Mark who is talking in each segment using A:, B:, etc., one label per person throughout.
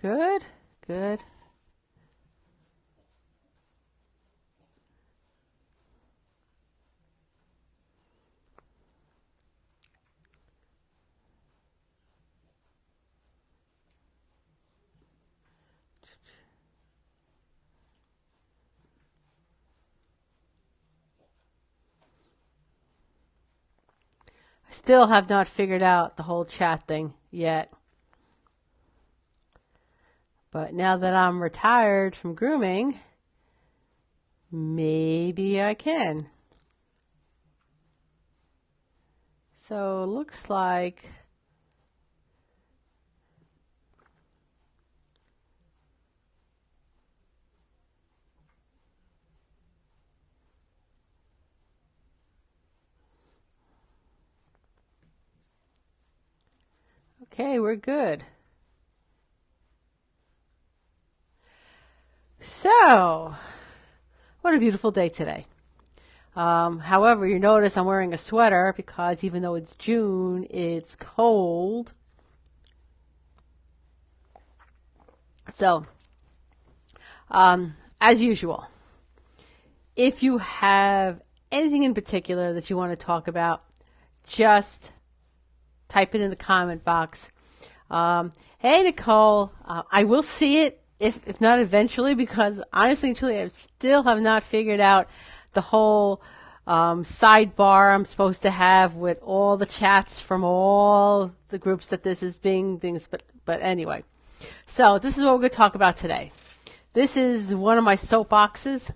A: Good, good. I still have not figured out the whole chat thing yet. But now that I'm retired from grooming, maybe I can. So it looks like okay, we're good. So, what a beautiful day today. However, you notice I'm wearing a sweater because even though it's June, it's cold. So, as usual, if you have anything in particular that you want to talk about, just type it in the comment box. Hey, Nicole, I will see it, if not eventually, because honestly and truly, I still have not figured out the whole sidebar I'm supposed to have with all the chats from all the groups that this is being things. But anyway, so this is what we're going to talk about today. This is one of my soapboxes.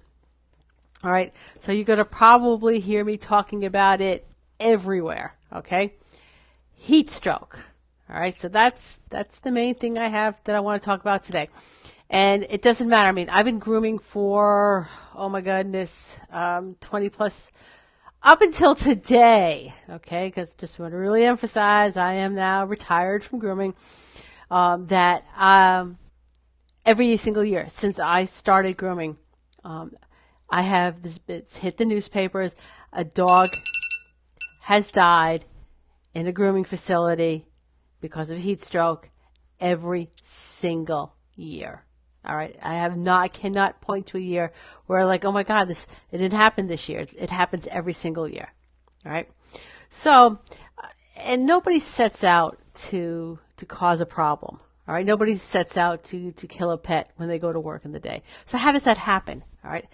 A: All right, so you're going to probably hear me talking about it everywhere. Okay, heat stroke. All right, so that's the main thing I have that I want to talk about today. And it doesn't matter. I mean, I've been grooming for, oh my goodness, 20 plus, up until today, okay? Because just want to really emphasize, I am now retired from grooming, every single year since I started grooming, I have this, it's hit the newspapers, a dog has died in a grooming facility because of heat stroke every single year. All right. I cannot point to a year where like, oh my God, it didn't happen this year. It happens every single year. All right. So, and nobody sets out to cause a problem. All right. Nobody sets out to kill a pet when they go to work in the day. So how does that happen? All right.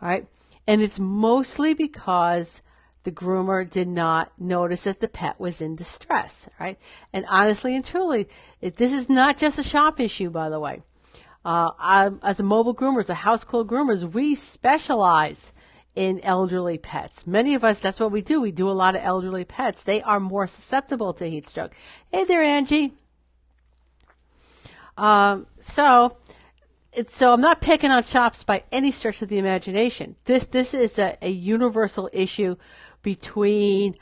A: All right. And it's mostly because the groomer did not notice that the pet was in distress. Right. And honestly and truly, this is not just a shop issue, by the way. As a mobile groomer, as a house call groomers, we specialize in elderly pets. Many of us, that's what we do. We do a lot of elderly pets. They are more susceptible to heat stroke. Hey there, Angie. So I'm not picking on shops by any stretch of the imagination. This is a universal issue between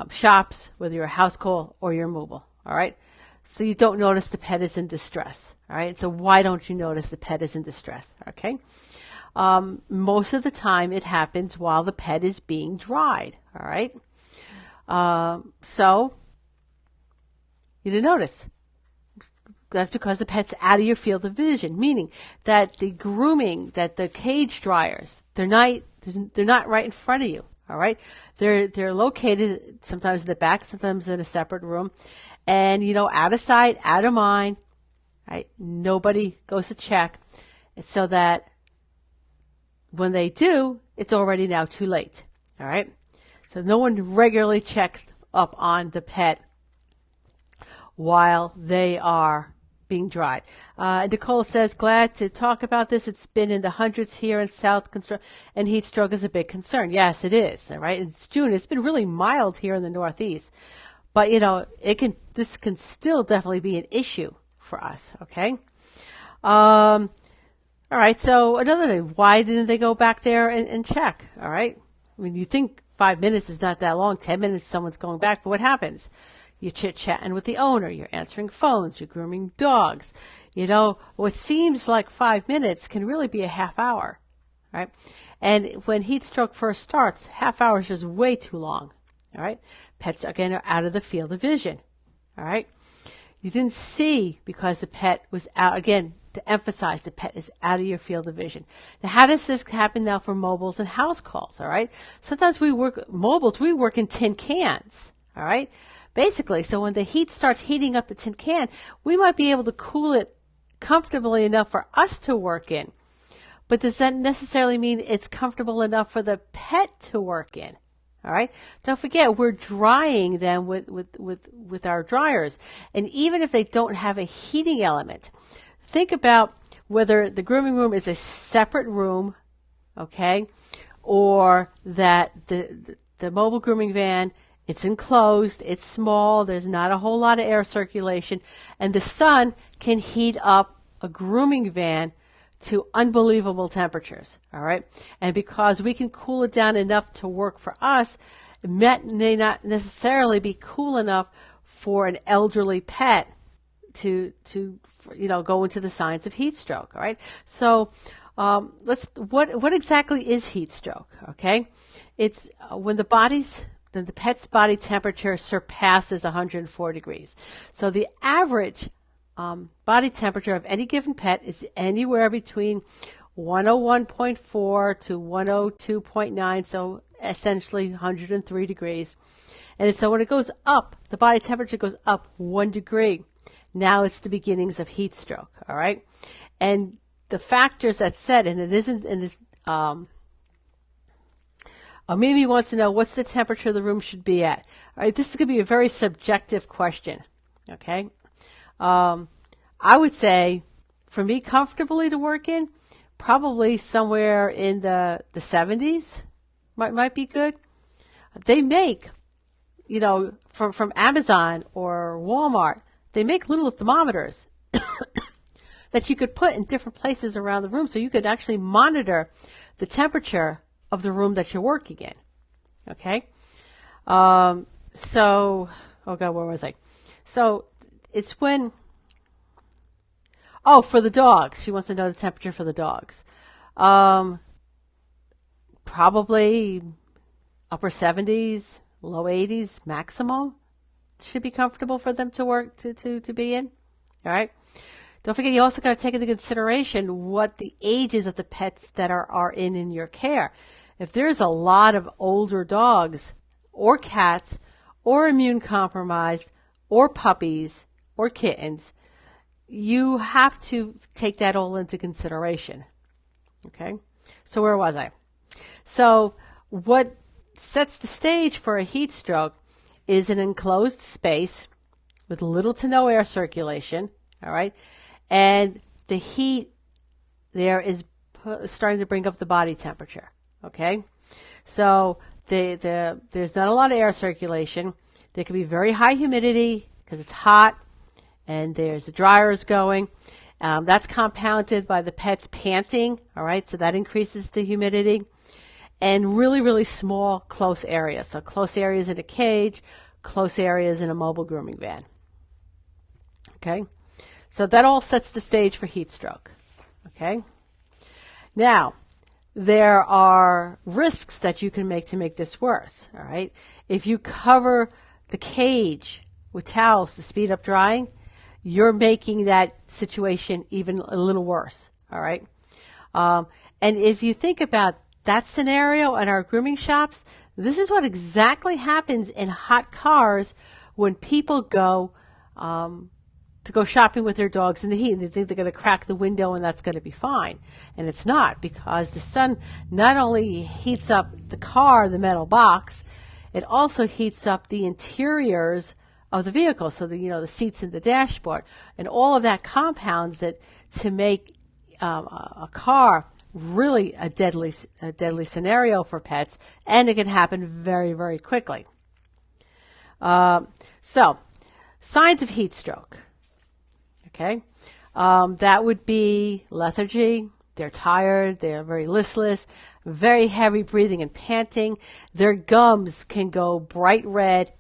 A: shops, whether you're a house call or you're mobile. All right. So you don't notice the pet is in distress. All right. So why don't you notice the pet is in distress? Okay. Most of the time it happens while the pet is being dried. All right. So you didn't notice. That's because the pet's out of your field of vision, meaning that the grooming, that the cage dryers, they're not right in front of you. All right. They're located sometimes in the back, sometimes in a separate room. And, out of sight, out of mind, right? Nobody goes to check so that when they do, it's already now too late. All right. So no one regularly checks up on the pet while they are being dried. Nicole says, glad to talk about this. It's been in the hundreds here in South and heat stroke is a big concern. Yes, it is. All right. It's June. It's been really mild here in the Northeast. But, this can still definitely be an issue for us, okay? All right, so another thing, why didn't they go back there and check, all right? I mean, you think 5 minutes is not that long, 10 minutes someone's going back, but what happens? You're chit-chatting with the owner, you're answering phones, you're grooming dogs. What seems like 5 minutes can really be a half hour, right? And when heat stroke first starts, half hour is just way too long. All right. Pets, again, are out of the field of vision. All right. You didn't see because the pet was out. Again, to emphasize, the pet is out of your field of vision. Now, how does this happen now for mobiles and house calls? All right. Sometimes we work in tin cans. All right. Basically, so when the heat starts heating up the tin can, we might be able to cool it comfortably enough for us to work in. But does that necessarily mean it's comfortable enough for the pet to work in? All right. Don't forget, we're drying them with our dryers. And even if they don't have a heating element, think about whether the grooming room is a separate room, okay, or that the mobile grooming van, it's enclosed, it's small, there's not a whole lot of air circulation, and the sun can heat up a grooming van to unbelievable temperatures, all right? And because we can cool it down enough to work for us, it may not necessarily be cool enough for an elderly pet to go into the signs of heat stroke, all right? So what exactly is heat stroke, okay? It's when the pet's body temperature surpasses 104 degrees. So the average body temperature of any given pet is anywhere between 101.4 to 102.9, so essentially 103 degrees. And so when it goes up, the body temperature goes up 1 degree. Now it's the beginnings of heat stroke, all right? And the factors that set, and it isn't in this, Mimi wants to know what's the temperature the room should be at. All right, this is going to be a very subjective question, okay? I would say, for me, comfortably to work in, probably somewhere in the 70s might be good. They make, from Amazon or Walmart, they make little thermometers that you could put in different places around the room, so you could actually monitor the temperature of the room that you're working in. Okay? Oh God, where was I? So it's when, for the dogs. She wants to know the temperature for the dogs. Probably upper 70s, low 80s maximum should be comfortable for them to work to be in. All right. Don't forget, you also got to take into consideration what the ages of the pets that are in your care. If there's a lot of older dogs or cats or immune compromised or puppies or kittens, you have to take that all into consideration. Okay? So where was I? So what sets the stage for a heat stroke is an enclosed space with little to no air circulation, all right? And the heat there is starting to bring up the body temperature, okay? So there's not a lot of air circulation. There can be very high humidity because it's hot, and there's the dryers going. That's compounded by the pet's panting, all right? So that increases the humidity. And really, really small, close areas. So close areas in a cage, close areas in a mobile grooming van. Okay? So that all sets the stage for heat stroke. Okay? Now, there are risks that you can make to make this worse. All right? If you cover the cage with towels to speed up drying, you're making that situation even a little worse. All right? And if you think about that scenario in our grooming shops, this is what exactly happens in hot cars when people go to go shopping with their dogs in the heat, and they think they're going to crack the window and that's going to be fine. And it's not, because the sun not only heats up the car, the metal box, it also heats up the interiors of the vehicle, so the seats and the dashboard, and all of that compounds it to make a car really a deadly scenario for pets, and it can happen very, very quickly. So, signs of heat stroke. Okay, that would be lethargy. They're tired. They're very listless, very heavy breathing and panting. Their gums can go bright red,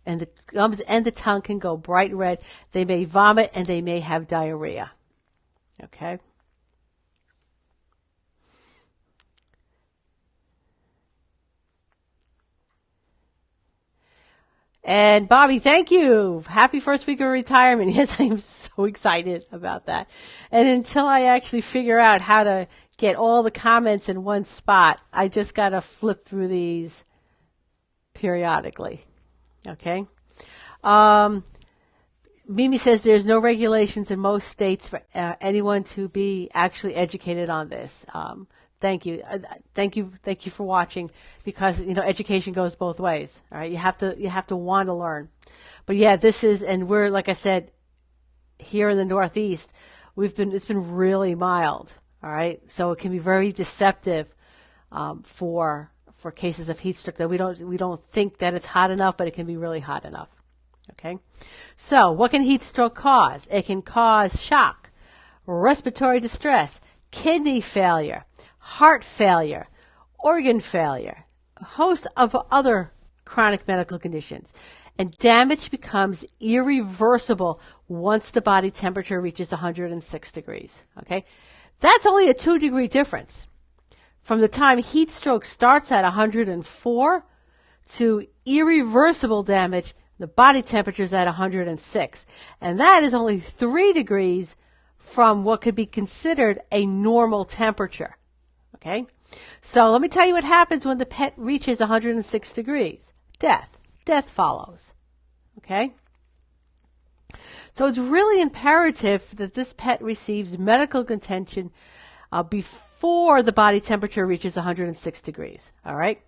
A: and the gums and the tongue can go bright red. They may vomit, and they may have diarrhea. Okay. And Bobby, thank you. Happy first week of retirement. Yes, I'm so excited about that. And until I actually figure out how to get all the comments in one spot, I just got to flip through these periodically. Okay. Mimi says there's no regulations in most states for anyone to be actually educated on this. Thank you. Thank you for watching, because, education goes both ways. All right. You have to want to learn. But yeah, and we're, like I said, here in the Northeast, it's been really mild. All right. So it can be very deceptive, for cases of heat stroke, that we don't think that it's hot enough, but it can be really hot enough. Okay. So what can heat stroke cause? It can cause shock, respiratory distress, kidney failure, heart failure, organ failure, a host of other chronic medical conditions. And damage becomes irreversible once the body temperature reaches 106 degrees. Okay? That's only a 2-degree difference from the time heat stroke starts at 104 to irreversible damage. The body temperature is at 106. And that is only 3 degrees from what could be considered a normal temperature. Okay? So let me tell you what happens when the pet reaches 106 degrees. Death. Death follows. Okay? So it's really imperative that this pet receives medical attention before the body temperature reaches 106 degrees. All right?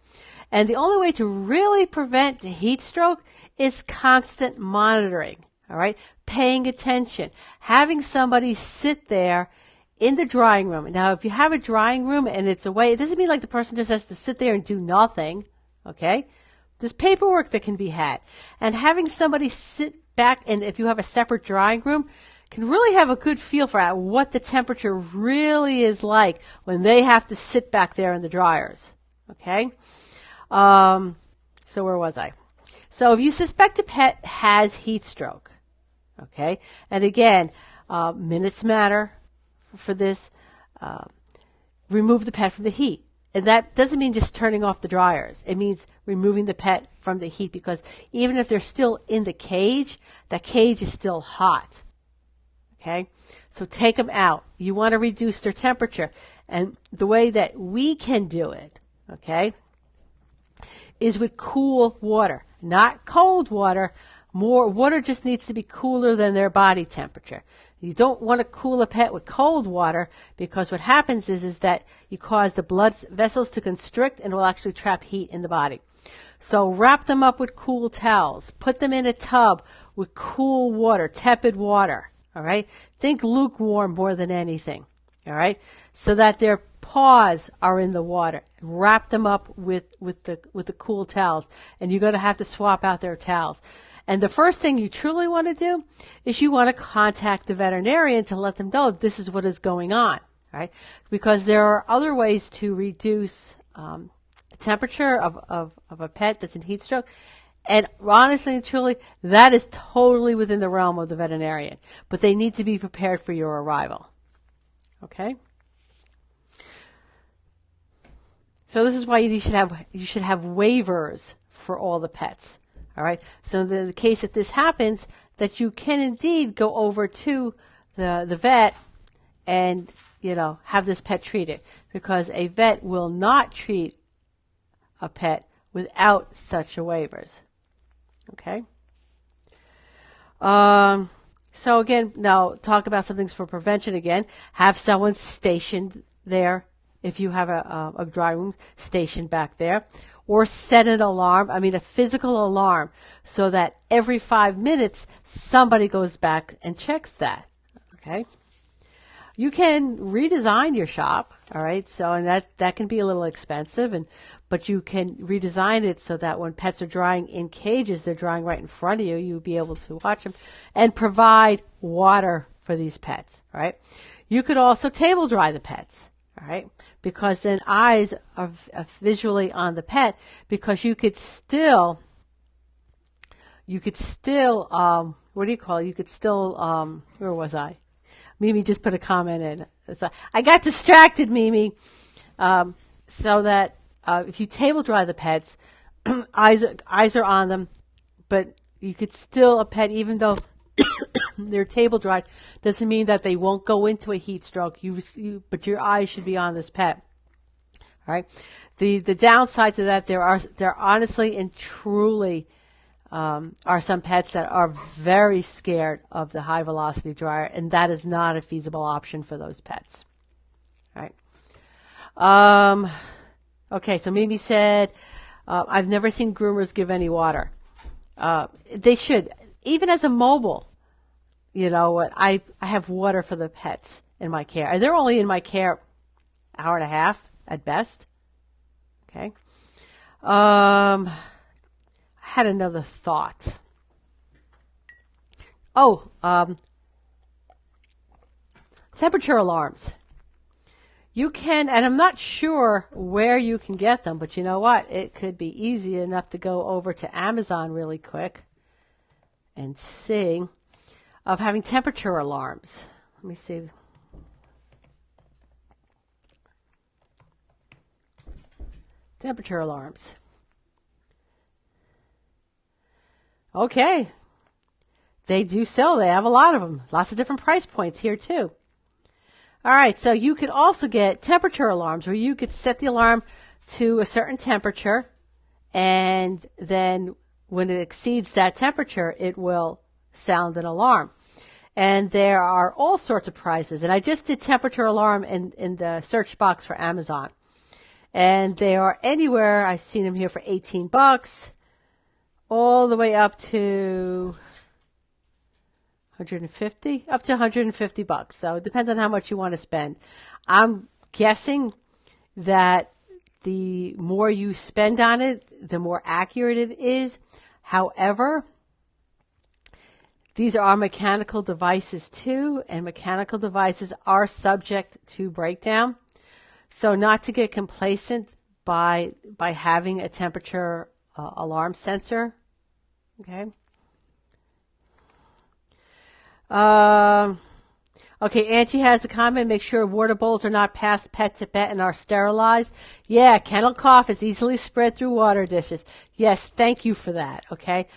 A: And the only way to really prevent heat stroke is constant monitoring. All right? Paying attention. Having somebody sit there in the drying room. Now, if you have a drying room and it's away, it doesn't mean like the person just has to sit there and do nothing. Okay? There's paperwork that can be had. And having somebody sit back, and if you have a separate drying room, can really have a good feel for what the temperature really is like when they have to sit back there in the dryers. Okay? So where was I? So if you suspect a pet has heat stroke, okay, and again, minutes matter for this, remove the pet from the heat. And that doesn't mean just turning off the dryers. It means removing the pet from the heat, because even if they're still in the cage, that cage is still hot. Okay? So take them out. You want to reduce their temperature. And the way that we can do it, okay, is with cool water, not cold water. More water just needs to be cooler than their body temperature. You don't want to cool a pet with cold water, because what happens is that you cause the blood vessels to constrict and will actually trap heat in the body. So wrap them up with cool towels. Put them in a tub with cool water, tepid water. All right? Think lukewarm more than anything. All right? So that their paws are in the water. Wrap them up with the cool towels, and you're going to have to swap out their towels. And the first thing you truly want to do is you want to contact the veterinarian to let them know this is what is going on, right? Because there are other ways to reduce the temperature of a pet that's in heat stroke. And honestly and truly, that is totally within the realm of the veterinarian. But they need to be prepared for your arrival. Okay? So this is why you should have waivers for all the pets. All right. So in the case that this happens, that you can indeed go over to the vet and, have this pet treated, because a vet will not treat a pet without such a waivers. Okay. So again, now talk about some things for prevention again. Have someone stationed there. If you have a dry room, stationed back there. Or set an alarm, a physical alarm, so that every 5 minutes somebody goes back and checks that. Okay? You can redesign your shop, all right? So, and that can be a little expensive, but you can redesign it so that when pets are drying in cages, they're drying right in front of you. You'll be able to watch them and provide water for these pets, all right? You could also table dry the pets. All right, because then eyes are visually on the pet, because you could still, what do you call it? You could still, where was I? Mimi just put a comment in. I got distracted, Mimi. So that if you table dry the pets, eyes are on them, but you could still, a pet, even though they're table dried, doesn't mean that they won't go into a heat stroke. But your eyes should be on this pet. All right. The downside to that, there honestly and truly are some pets that are very scared of the high velocity dryer, and that is not a feasible option for those pets. All right. Okay. So Mimi said, I've never seen groomers give any water. They should, even as a mobile. You know what? I have water for the pets in my care. And they're only in my care hour and a half at best. Okay. I had another thought. Temperature alarms. You can, and I'm not sure where you can get them, but you know what? It could be easy enough to go over to Amazon really quick and see. Of having temperature alarms. Let me see. Temperature alarms. Okay. They do sell. They have a lot of them. Lots of different price points here too. All right. So you could also get temperature alarms where you could set the alarm to a certain temperature, and then when it exceeds that temperature, it will sound an alarm. And there are all sorts of prices. And I just did temperature alarm in the search box for Amazon. And they are anywhere. I've seen them here for $18, all the way up to 150, up to $150. So it depends on how much you want to spend. I'm guessing that the more you spend on it, the more accurate it is. However, these are mechanical devices too, and mechanical devices are subject to breakdown. So not to get complacent by having a temperature alarm sensor. Okay. Okay, Angie has a comment. Make sure water bowls are not passed pet to pet and are sterilized. Yeah, kennel cough is easily spread through water dishes. Yes, thank you for that. Okay.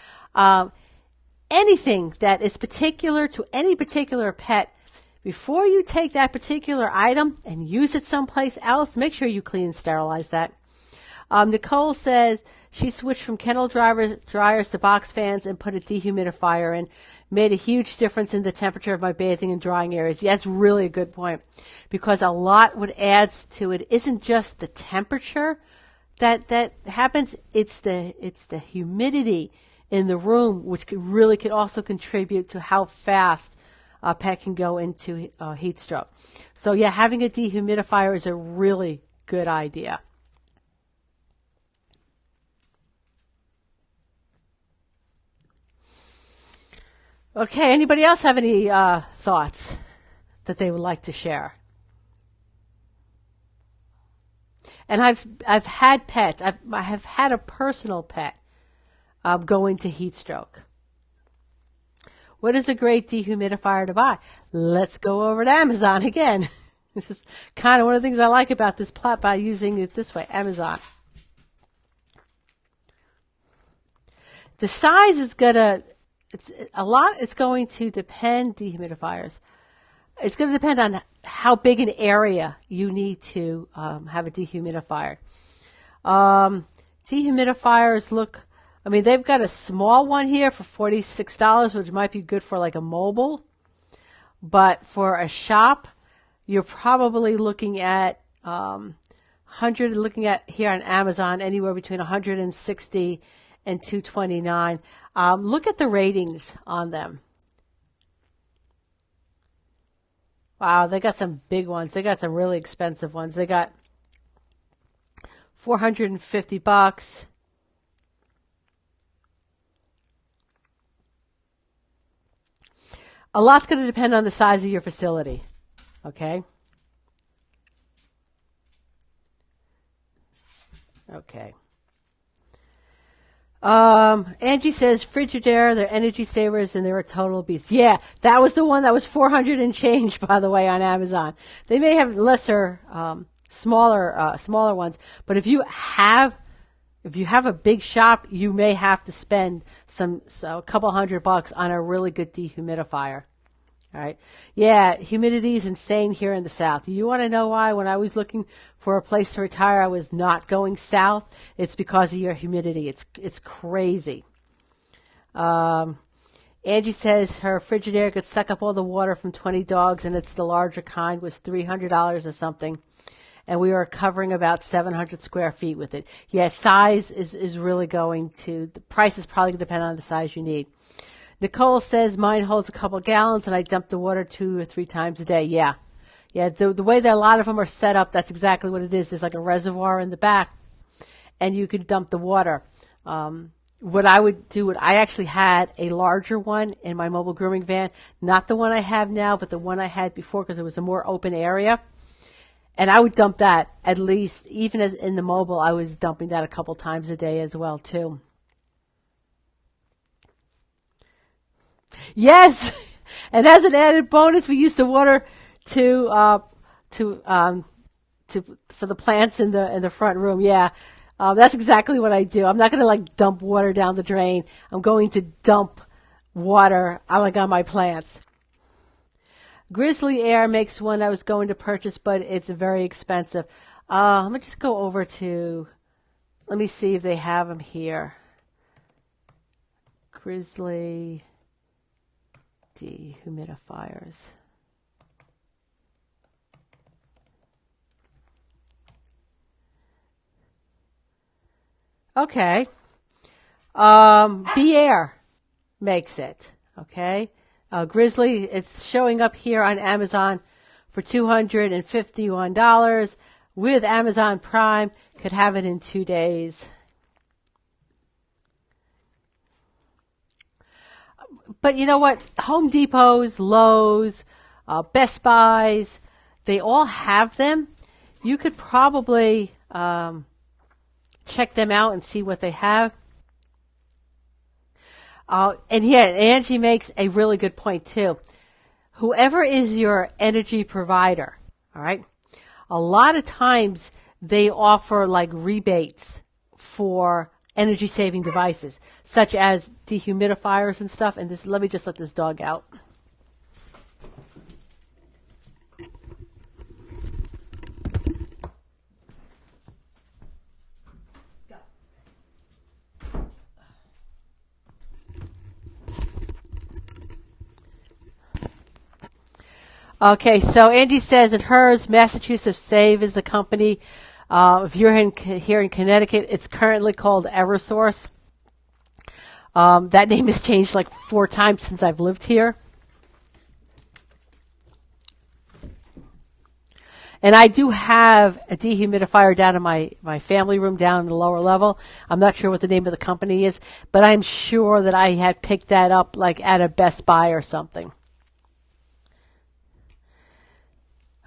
A: Anything that is particular to any particular pet, before you take that particular item and use it someplace else, make sure you clean and sterilize that. Nicole says she switched from kennel dryers to box fans and put a dehumidifier in. Made a huge difference in the temperature of my bathing and drying areas. Yeah, that's really a good point, because a lot what adds to it isn't just the temperature that happens. It's the humidity in the room, which could also contribute to how fast a pet can go into heat stroke. So yeah, having a dehumidifier is a really good idea. Okay, anybody else have any thoughts that they would like to share? And I've had pets. I have had a personal pet go into heat stroke. What is a great dehumidifier to buy? Let's go over to Amazon again. This is kind of one of the things I like about this plot by using it this way, Amazon. The size is it's going to depend, dehumidifiers. It's going to depend on how big an area you need to have a dehumidifier. Dehumidifiers they've got a small one here for $46, which might be good for like a mobile. But for a shop, you're probably looking at looking at here on Amazon, anywhere between $160 and $229. Look at the ratings on them. Wow, they got some big ones. They got some really expensive ones. They got $450. A lot's going to depend on the size of your facility. Okay? Okay. Angie says Frigidaire, they're energy savers and they're a total beast. Yeah, that was the one that was 400 and change, by the way, on Amazon. They may have lesser, smaller ones, but if you have If you have a big shop, you may have to spend a couple $100 on a really good dehumidifier. All right. Yeah, humidity is insane here in the South. You want to know why? When I was looking for a place to retire, I was not going south. It's because of your humidity. It's crazy. Angie says her Frigidaire could suck up all the water from 20 dogs, and it's the larger kind, was $300 or something. And we are covering about 700 square feet with it. Yeah, size is really going to, the price is probably going to depend on the size you need. Nicole says mine holds a couple gallons and I dump the water 2 or 3 times a day. Yeah. Yeah, the way that a lot of them are set up, that's exactly what it is. There's like a reservoir in the back and you can dump the water. What I would do, I actually had a larger one in my mobile grooming van, not the one I have now, but the one I had before because it was a more open area. And I would dump that at least, even as in the mobile, I was dumping that a couple times a day as well too. Yes, and as an added bonus, we use the water for the plants in the front room. Yeah, that's exactly what I do. I'm not going to like dump water down the drain. I'm going to dump water like on my plants. Grizzly Air makes one I was going to purchase, but it's very expensive. Let me just go over to. Let me see if they have them here. Grizzly dehumidifiers. Okay. B-Air makes it. Okay. Grizzly, it's showing up here on Amazon for $251. With Amazon Prime, could have it in 2 days. But you know what? Home Depots, Lowe's, Best Buys, they all have them. You could probably check them out and see what they have. And yeah, Angie makes a really good point too. Whoever is your energy provider, all right, a lot of times they offer like rebates for energy saving devices, such as dehumidifiers and stuff. And this, let me just let this dog out. Okay, so Angie says in hers, Massachusetts Save is the company. If you're here in Connecticut, it's currently called Eversource. That name has changed like 4 times since I've lived here. And I do have a dehumidifier down in my family room down in the lower level. I'm not sure what the name of the company is, but I'm sure that I had picked that up like at a Best Buy or something.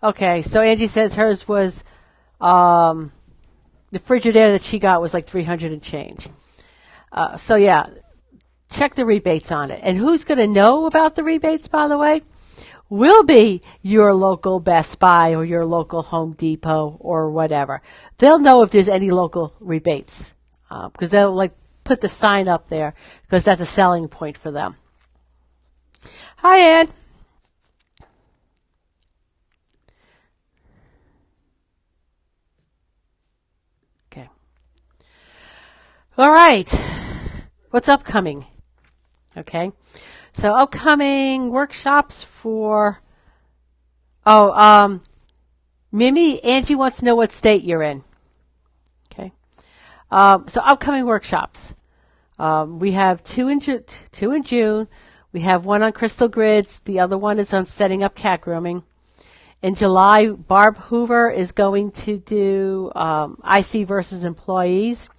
A: Okay, so Angie says hers was, the Frigidaire that she got was like 300 and change. So yeah, check the rebates on it. And who's going to know about the rebates, by the way? Will be your local Best Buy or your local Home Depot or whatever. They'll know if there's any local rebates, because they'll like put the sign up there because that's a selling point for them. Hi, Ann. All right. What's upcoming? Okay. So upcoming workshops for, Mimi, Angie wants to know what state you're in. Okay. So upcoming workshops. We have two in June. We have one on crystal grids. The other one is on setting up cat grooming. In July, Barb Hoover is going to do IC versus employees.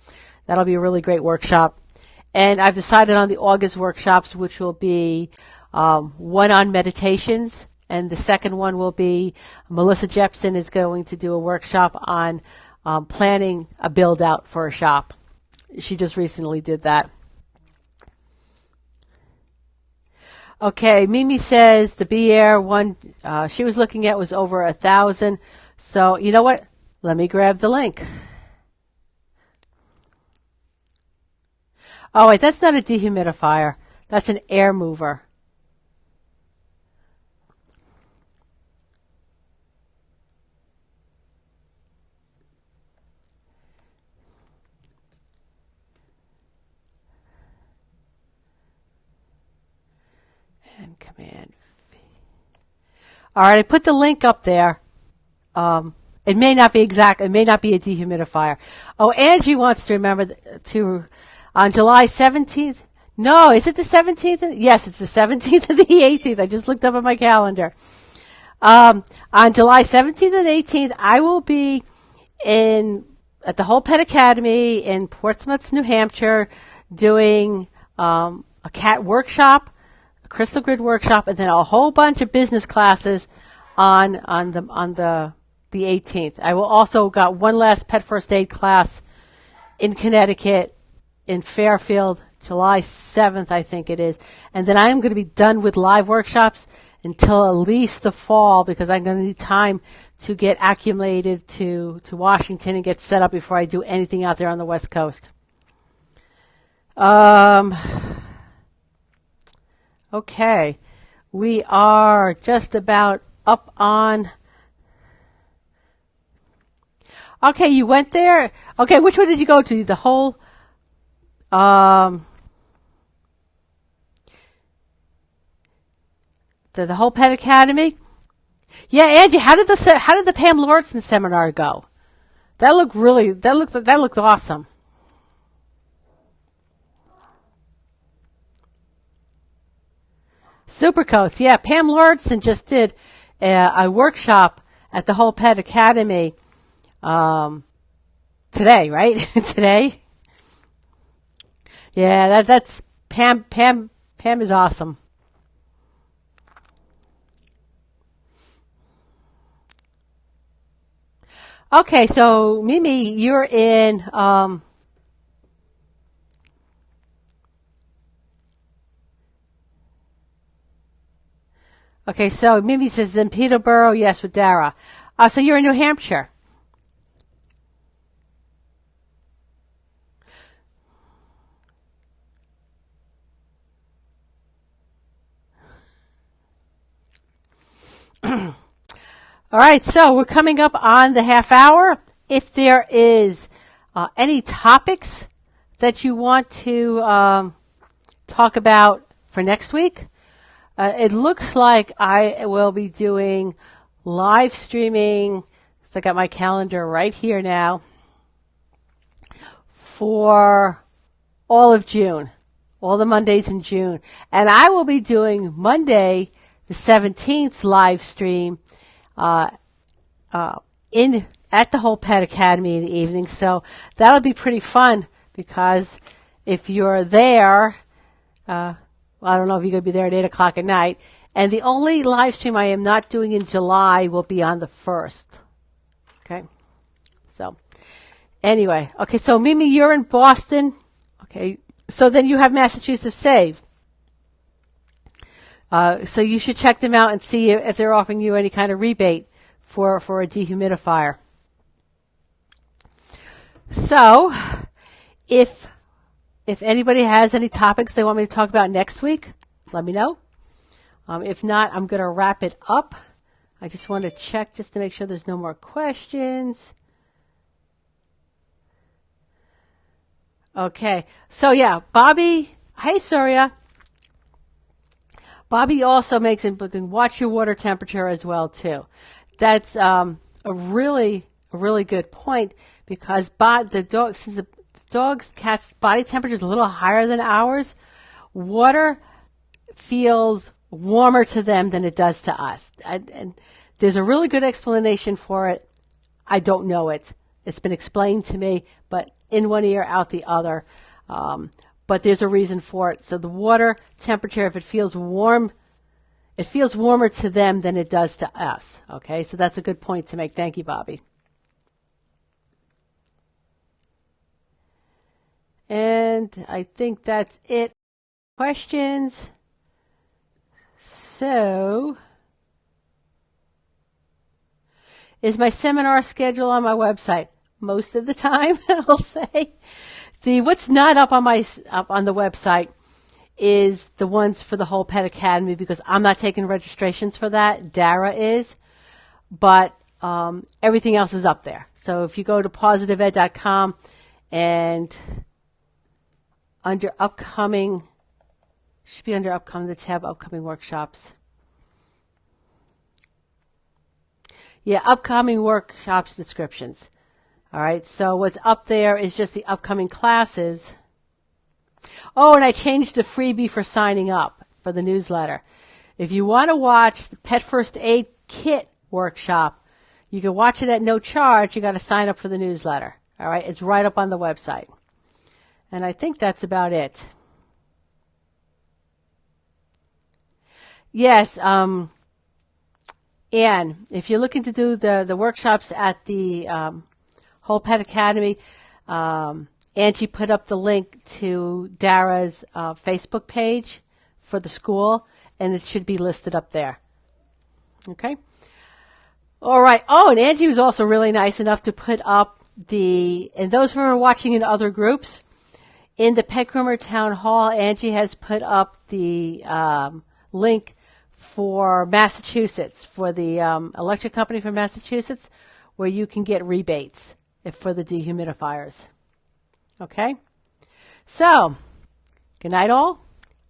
A: That'll be a really great workshop. And I've decided on the August workshops, which will be one on meditations, and the second one will be Melissa Jepson is going to do a workshop on planning a build out for a shop. She just recently did that. Okay, Mimi says the B-Air one she was looking at was over 1,000. So you know what? Let me grab the link. Oh, wait, that's not a dehumidifier. That's an air mover. And Command V. All right, I put the link up there. It may not be exact. It may not be a dehumidifier. Oh, Angie wants to remember on July 17th. No, is it the 17th? Yes, it's the 17th and the 18th. I just looked up on my calendar. On July 17th and 18th, I will be at the Whole Pet Academy in Portsmouth, New Hampshire, doing a cat workshop, a crystal grid workshop, and then a whole bunch of business classes on the 18th. I will also got one last pet first aid class in Connecticut, in Fairfield, July 7th, I think it is. And then I am going to be done with live workshops until at least the fall, because I'm going to need time to get acclimated to Washington and get set up before I do anything out there on the West Coast. Okay. We are just about up on... Okay, you went there? Okay, which one did you go to? The whole... the Whole Pet Academy? Yeah, Angie, how did the Pam Lawrenson seminar go? That looked awesome. Supercoats, yeah. Pam Lawrenson just did a workshop at the Whole Pet Academy today, right? Today? Yeah, that's Pam. Pam is awesome. Okay, so Mimi, you're in. Okay, so Mimi says in Peterborough, yes, with Dara. So you're in New Hampshire. All right, so we're coming up on the half hour. If there is any topics that you want to talk about for next week, it looks like I will be doing live streaming. So I got my calendar right here now for all of June, all the Mondays in June. And I will be doing Monday, the 17th live stream at the Whole Pet Academy in the evening. So that'll be pretty fun, because if you're there, I don't know if you're going to be there at 8 o'clock at night. And the only live stream I am not doing in July will be on the 1st. Okay. So anyway, okay. So Mimi, you're in Boston. Okay. So then you have Massachusetts Save. So you should check them out and see if they're offering you any kind of rebate for a dehumidifier. So if anybody has any topics they want me to talk about next week, let me know. If not, I'm going to wrap it up. I just want to check just to make sure there's no more questions. Okay. So yeah, Bobby. Hey, Surya. Bobby also makes it, but then watch your water temperature as well too. That's a really good point, because since the dog's cat's body temperature is a little higher than ours, water feels warmer to them than it does to us. And there's a really good explanation for it. I don't know it. It's been explained to me, but in one ear, out the other. But there's a reason for it. So the water temperature, if it feels warm, it feels warmer to them than it does to us. Okay, so that's a good point to make. Thank you, Bobby. And I think that's it. Questions? So, is my seminar schedule on my website? Most of the time, I'll say. What's not up on the website is the ones for the whole Pet Academy, because I'm not taking registrations for that. Dara is, but everything else is up there. So if you go to positiveed.com and under upcoming, should be under upcoming, the tab upcoming workshops. Yeah, upcoming workshops descriptions. All right, so what's up there is just the upcoming classes. Oh, and I changed the freebie for signing up for the newsletter. If you want to watch the Pet First Aid Kit workshop, you can watch it at no charge. You got to sign up for the newsletter. All right, it's right up on the website. And I think that's about it. Yes, Anne, if you're looking to do the workshops at the Whole Pet Academy, Angie put up the link to Dara's Facebook page for the school, and it should be listed up there. Okay? All right. Oh, and Angie was also really nice enough to put up and those who are watching in other groups, in the Pet Groomer Town Hall, Angie has put up the link for Massachusetts, for the electric company from Massachusetts, where you can get rebates for the dehumidifiers. Okay? So, good night all.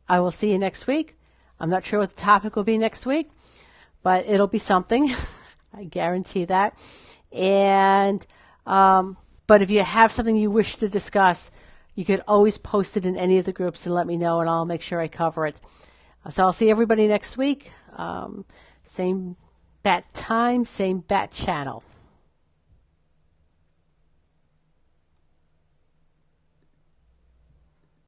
A: I will see you next week. I'm not sure what the topic will be next week, but it'll be something. I guarantee that. And, but if you have something you wish to discuss, you could always post it in any of the groups and let me know, and I'll make sure I cover it. So I'll see everybody next week. Same bat time, same bat channel.